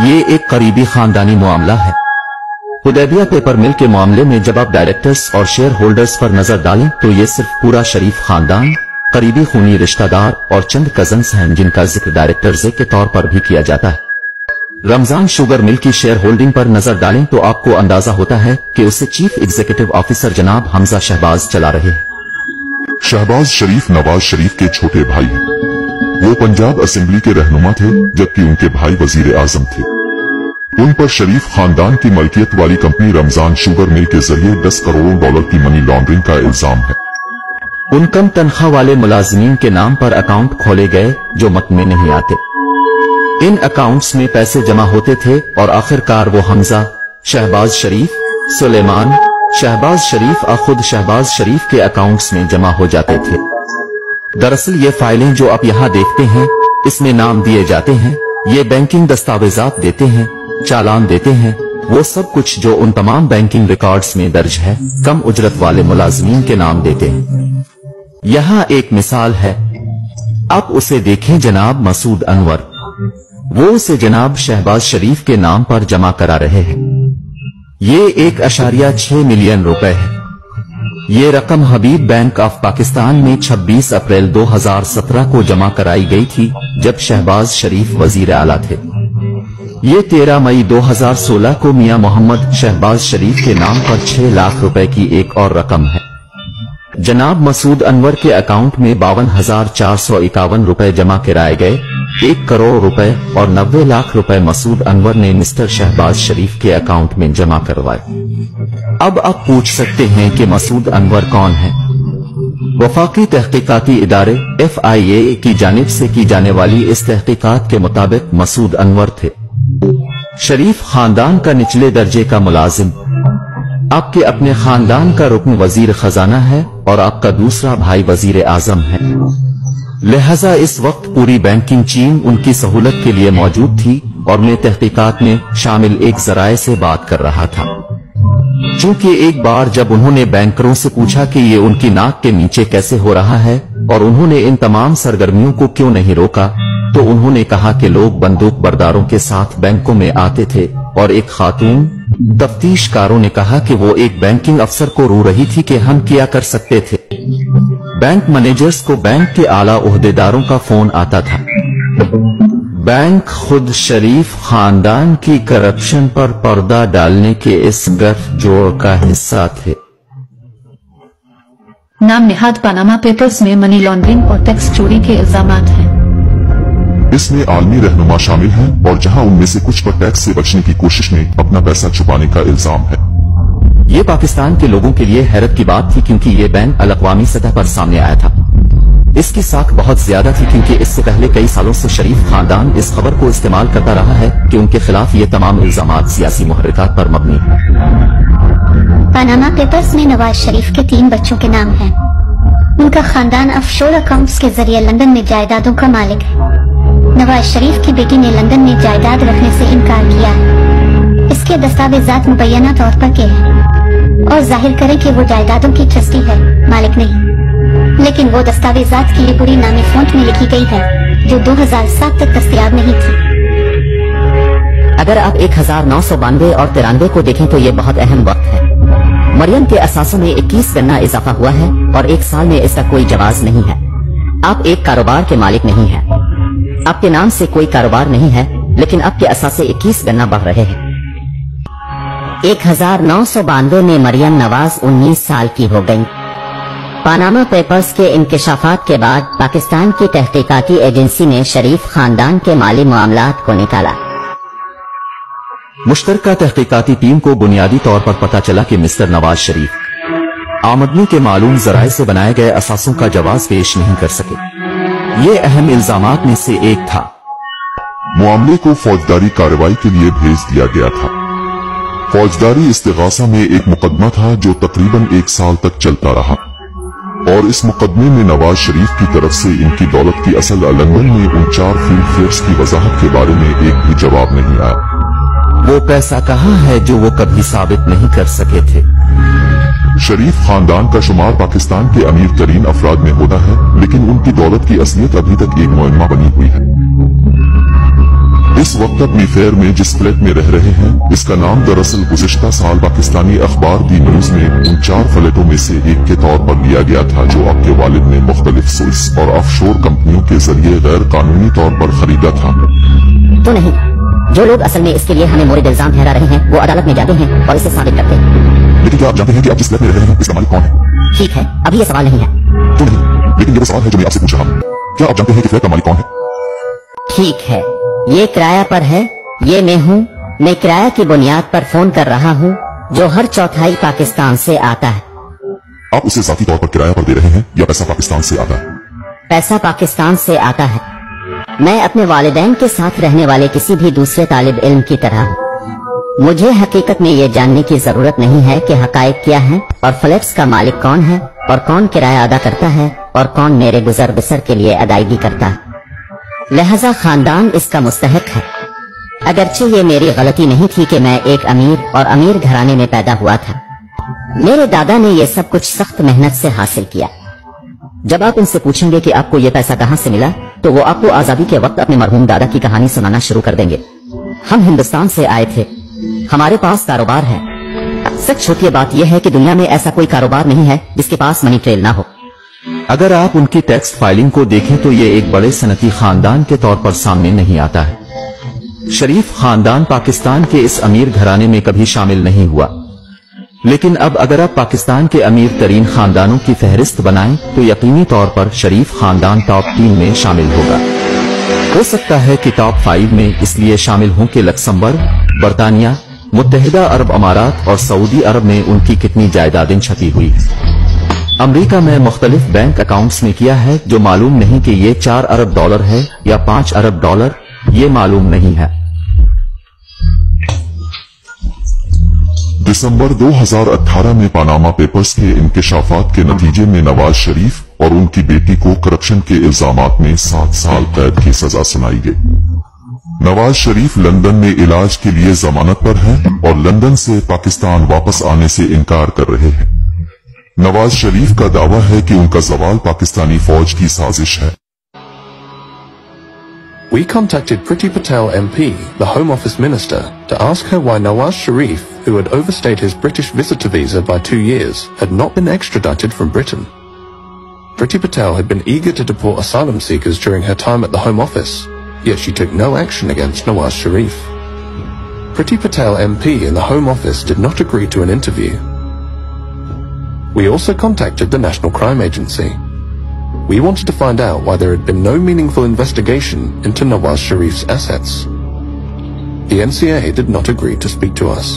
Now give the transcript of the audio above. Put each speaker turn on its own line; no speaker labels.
ये एक करीबी खानदानी मामला है। हुदैबिया पेपर मिल के मामले में जब आप डायरेक्टर्स और शेयर होल्डर्स पर नजर डालें तो ये सिर्फ पूरा शरीफ खानदान, करीबी खूनी रिश्तेदार और चंद कजन्स हैं जिनका जिक्र डायरेक्टर्स के तौर पर भी किया जाता है। रमजान शुगर मिल की शेयर होल्डिंग पर नजर डालें तो आपको अंदाजा होता है कि उसे चीफ एग्जीक्यूटिव ऑफिसर जनाब हमजा शहबाज चला रहे हैं।
शहबाज शरीफ नवाज शरीफ के छोटे भाई हैं। वो पंजाब असेंबली के रहनुमा थे जबकि उनके भाई वजीर आजम थे। उन पर शरीफ खानदान की मलकियत वाली कंपनी रमजान शुगर मिल के जरिए 10 करोड़ डॉलर की मनी लॉन्ड्रिंग का इल्जाम है।
उन कम तनख्वाह वाले मुलाजिमीन के नाम पर अकाउंट खोले गए जो मत में नहीं आते। इन अकाउंट्स में पैसे जमा होते थे और आखिरकार वो हमजा, शहबाज शरीफ, सुलेमान, शहबाज शरीफ और खुद शहबाज शरीफ के अकाउंट्स में जमा हो जाते थे। दरअसल ये फाइलें जो आप यहाँ देखते हैं, इसमें नाम दिए जाते हैं, ये बैंकिंग दस्तावेजात देते हैं, चालान देते हैं, वो सब कुछ जो उन तमाम बैंकिंग रिकॉर्ड्स में दर्ज है, कम उजरत वाले मुलाजिमीन के नाम देते हैं। यहाँ एक मिसाल है, आप उसे देखें जनाब मसूद अनवर, वो उसे जनाब शहबाज शरीफ के नाम पर जमा करा रहे हैं। ये 1.6 मिलियन रुपए है। ये रकम हबीब बैंक ऑफ पाकिस्तान में 26 अप्रैल 2017 को जमा कराई गई थी जब शहबाज शरीफ वजीर आला थे। ये 13 मई 2016 को मियां मोहम्मद शहबाज शरीफ के नाम पर 6 लाख रुपए की एक और रकम है। जनाब मसूद अनवर के अकाउंट में 52,451 रुपए जमा कराए गए। 1 करोड़ रुपए और 90 लाख रुपए मसूद अनवर ने मिस्टर शहबाज शरीफ के अकाउंट में जमा करवाए। अब आप पूछ सकते हैं कि मसूद अनवर कौन है? वफाकी तहकीकाती इदारे FIA की जानिब से की जाने वाली इस तहकीकात के मुताबिक मसूद अनवर थे शरीफ खानदान का निचले दर्जे का मुलाजिम। आपके अपने खानदान का रुकन वजीर खजाना है और आपका दूसरा भाई वजीर आजम है। लिहाजा इस वक्त पूरी बैंकिंग चीन उनकी सहूलत के लिए मौजूद थी और मैं तहकीकात में शामिल एक जराये से बात कर रहा था। चूंकि एक बार जब उन्होंने बैंकरों से पूछा कि ये उनकी नाक के नीचे कैसे हो रहा है और उन्होंने इन तमाम सरगर्मियों को क्यों नहीं रोका, तो उन्होंने कहा कि लोग बंदूक बरदारों के साथ बैंकों में आते थे और एक खातून तफ्तीशकारों ने कहा कि वो एक बैंकिंग अफसर को रो रही थी कि हम क्या कर सकते थे। बैंक मैनेजर्स को बैंक के आला ओहदेदारों का फोन आता था। बैंक खुद शरीफ खानदान की करप्शन पर पर्दा डालने के इस गठजोड़ का हिस्सा थे।
नाम निहाद पनामा पेपर्स में मनी लॉन्ड्रिंग और टैक्स चोरी के इल्जामात हैं।
इसमें आलमी रहनुमा शामिल हैं और जहां उनमें से कुछ पर टैक्स से बचने की कोशिश में अपना पैसा छुपाने का इल्जाम है।
ये पाकिस्तान के लोगों के लिए हैरत की बात थी क्योंकि ये बैंक अलअक़वामी सतह पर सामने आया था। इसकी साख बहुत ज्यादा थी क्योंकि इससे पहले कई सालों से शरीफ खानदान इस खबर को इस्तेमाल करता रहा है कि उनके खिलाफ ये तमाम इल्जामात सियासी मुहर्रिकात पर मबनी है।
पनामा पेपर्स में नवाज शरीफ के 3 बच्चों के नाम हैं। उनका खानदान ऑफशोर अकाउंट्स के जरिए लंदन में जायदादों का मालिक है। नवाज शरीफ की बेटी ने लंदन में जायदाद रखने से इनकार किया है। इसके दस्तावेजात मुबैना तौर पर के हैं और जाहिर करें कि वो जायदादों की ट्रस्टी है, मालिक नहीं। लेकिन वो दस्तावेजात की ये पूरी नामी फ़ॉन्ट में लिखी गई है जो 2007 तक दस्तयाब नहीं थी।
अगर आप 1992 और 93 को देखें तो ये बहुत अहम वक्त है। मरियम के असासों में 21 गन्ना इजाफा हुआ है और 1 साल में इसका कोई जवाज नहीं है। आप एक कारोबार के मालिक नहीं हैं। आपके नाम से कोई कारोबार नहीं है लेकिन आपके असासे 21 गन्ना बह रहे हैं। 1992 में मरियम नवाज 19 साल की हो गई। पनामा पेपर्स के इंकशाफात के बाद पाकिस्तान की तहकीकाती एजेंसी ने शरीफ खानदान के माली मामलात को निकाला।
मुश्तरका तहकीकाती टीम को बुनियादी तौर पर पता चला कि मिस्टर नवाज शरीफ आमदनी के मालूम जराये से बनाए गए असासों का जवाब पेश नहीं कर सके। ये अहम इल्जामात में से एक था।
मामले को फौजदारी कार्रवाई के लिए भेज दिया गया था। फौजदारी इस्तिगासा में एक मुकदमा था जो तकरीबन 1 साल तक चलता रहा और इस मुकदमे में नवाज शरीफ की तरफ से इनकी दौलत की असल लंदन में उन 4 फील्ड फेयर्स की वजाहत के बारे में एक भी जवाब नहीं आया।
वो पैसा कहाँ है जो वो कभी साबित नहीं कर सके थे।
शरीफ खानदान का शुमार पाकिस्तान के अमीर तरीन अफराद में होता है लेकिन उनकी दौलत की असलियत अभी तक एक मुअम्मा बनी हुई है। इस वक्त अपनी फेयर में जिस फ्लैट में रह रहे हैं, इसका नाम दरअसल गुज़िश्ता साल पाकिस्तानी अखबार दी न्यूज में उन 4 फ्लैटों में से एक के तौर पर लिया गया था जो आपके वालिद ने मुख्तलिफ स्विस और ऑफशोर कंपनियों के जरिए गैर कानूनी तौर पर खरीदा था।
तो नहीं, जो लोग असल में इसके लिए हमें मोर्द इल्जाम ठहरा रहे हैं वो अदालत में जाते हैं और इसे साबित करते हैं।
लेकिन क्या आप जानते हैं कि आप जिस फ्लैट में रह रहे हैं इसका मालिक कौन है?
ठीक है, अभी ये सवाल नहीं है।
तो नहीं, लेकिन ये वो सवाल है जो मैं आपसे पूछ रहा हूँ। क्या आप जानते हैं कि फ्लैट का मालिक कौन है?
ठीक है, ये किराया पर है, ये मैं हूँ। मैं किराया की बुनियाद पर फोन कर रहा हूँ जो हर चौथाई पाकिस्तान से आता है।
आप उसे ज़ाती तौर पर किराया पर दे रहे हैं या पैसा पाकिस्तान से आता है?
पैसा पाकिस्तान से आता है। मैं अपने वालिदैन के साथ रहने वाले किसी भी दूसरे तालिब इल्म की तरह हूँ। मुझे हकीकत में ये जानने की जरूरत नहीं है कि हकायक क्या है और फ्लैट्स का मालिक कौन है और कौन किराया अदा करता है और कौन मेरे गुजर बसर के लिए अदायगी करता है। लिहाजा खानदान इसका मुस्तहिक है। अगरचे ये मेरी गलती नहीं थी कि मैं एक अमीर और अमीर घराने में पैदा हुआ था। मेरे दादा ने ये सब कुछ सख्त मेहनत से हासिल किया। जब आप उनसे पूछेंगे कि आपको ये पैसा कहाँ से मिला, तो वो आपको आजादी के वक्त अपने मरहूम दादा की कहानी सुनाना शुरू कर देंगे। हम हिंदुस्तान से आए थे, हमारे पास कारोबार है। सच छोटी बात यह है कि दुनिया में ऐसा कोई कारोबार नहीं है जिसके पास मनी ट्रेल ना हो।
अगर आप उनकी टैक्स फाइलिंग को देखें तो ये एक बड़े सनती खानदान के तौर पर सामने नहीं आता है। शरीफ खानदान पाकिस्तान के इस अमीर घराने में कभी शामिल नहीं हुआ, लेकिन अब अगर आप पाकिस्तान के अमीर तरीन खानदानों की फहरिस्त बनाएं तो यकीनी तौर पर शरीफ खानदान टॉप 3 में शामिल होगा। हो सकता है कि टॉप 5 में इसलिए शामिल हों कि लक्समबर्ग, बरतानिया, मुत्तहिदा अरब अमारात और सऊदी अरब में उनकी कितनी जायदादें छपी हुई। अमेरिका में मुख्तलिफ बैंक अकाउंट्स में किया है, जो मालूम नहीं कि ये 4 अरब डॉलर है या 5 अरब डॉलर, ये मालूम नहीं है।
दिसंबर 2018 में पनामा पेपर्स के इंकशाफात के नतीजे में नवाज शरीफ और उनकी बेटी को करप्शन के इल्जामात में 7 साल कैद की सजा सुनाई गई। नवाज शरीफ लंदन में इलाज के लिए जमानत पर हैं और लंदन से पाकिस्तान वापस आने से इनकार कर रहे हैं। नवाज शरीफ का दावा है कि उनका जवाल पाकिस्तानी फौज की साजिश है।
We contacted Priti Patel MP, the Home Office Minister, to ask her why Nawaz Sharif, who had overstayed his British visitor visa by 2 years, had not been extradited from Britain. Priti Patel had been eager to deport asylum seekers during her time at the Home Office, yet she took no action against Nawaz Sharif. Priti Patel MP in the Home Office did not agree to an interview. We also contacted the National Crime Agency. We wanted to find out why there had been no meaningful investigation into Nawaz Sharif's assets. The NCA did not agree to speak to us.